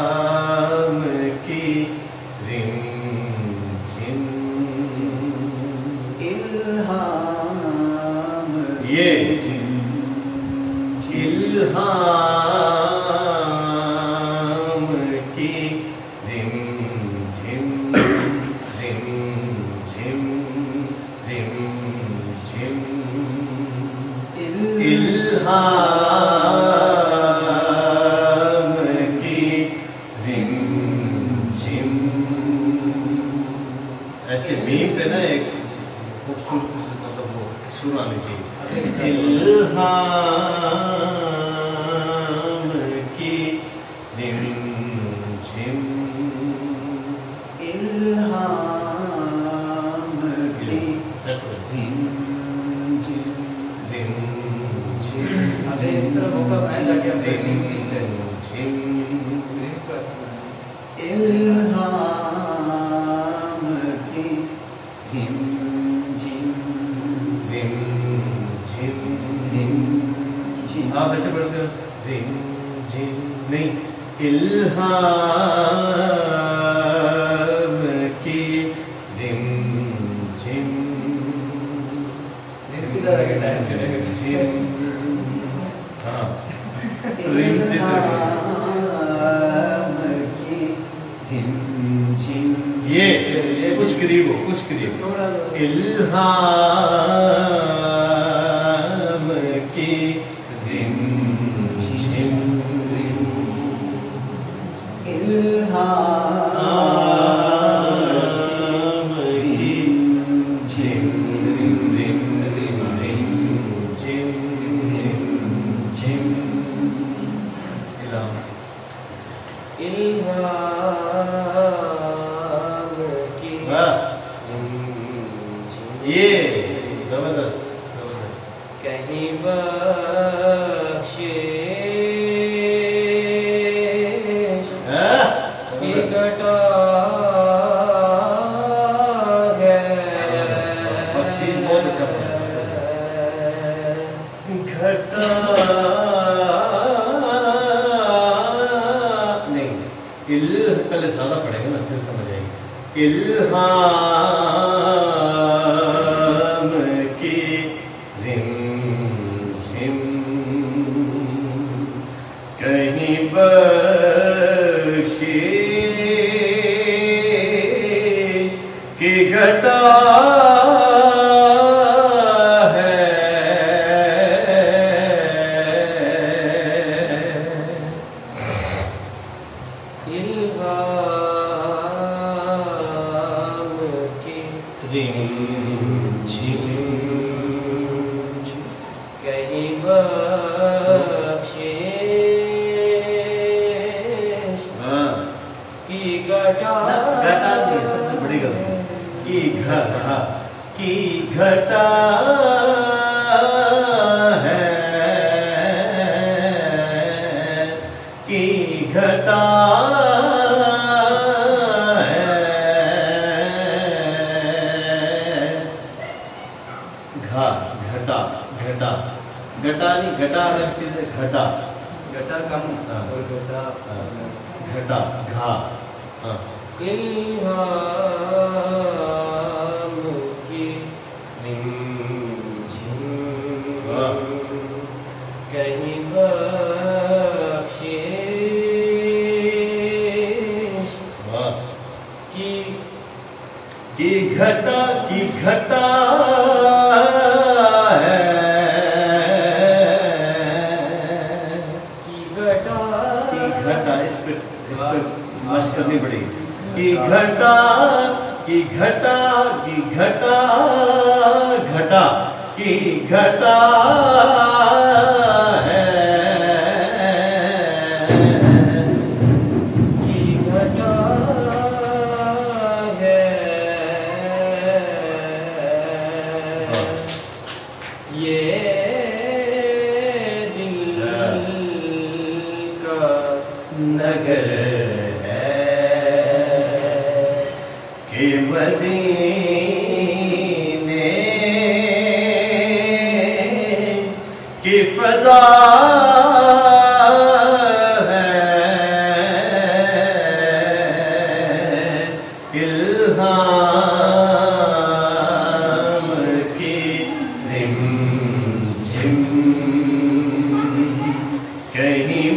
الہام کی رمجھم الہام یہ الہام کی رمجھم رمجھم رمجھم الہام کی رمجھم ایسے میم پہ نا ایک خوبصورت مطلب وہ سر آنی چاہیے الہام کی رمجھم الہام کی رمجھم رمجھم اس طرح موقع بنائے جا کے الہام کی رمجھم رمجھم رمجھم آپ ایسے پڑھتے ہو رمجھم نہیں الہام کی رمجھم سیدھا رکھے ٹائم چلے گا ہاں ریم سے یہ کچھ قریب ہو کچھ قریب الہام کی رمجھم الہام کی رمجھم یہ زبردست کہیں بخشش کی گھٹا ہے بخشش بہت اچھا گھٹا نہیں پہلے سادہ پڑھیں گے نا پھر سمجھ آئے گی الہام کی رمجھم کہیں بخشش کی گھٹا کی گھٹا ہے کی گھٹا ہے گھٹا گھٹا گھٹا نہیں گھٹا الگ چیز ہے گھٹا گھٹا کم اور گھٹا گھٹا گھا الہام کی رمجھم کہیں بخشش کی گھٹا ہے کی گھٹا اس پہ مشق کرنی پڑے گی کی گھٹا کی گھٹا کی گھٹا گھٹا کی گھٹا ہے کی گھٹا ہے یہ دل کا نگر مدینے کی فضا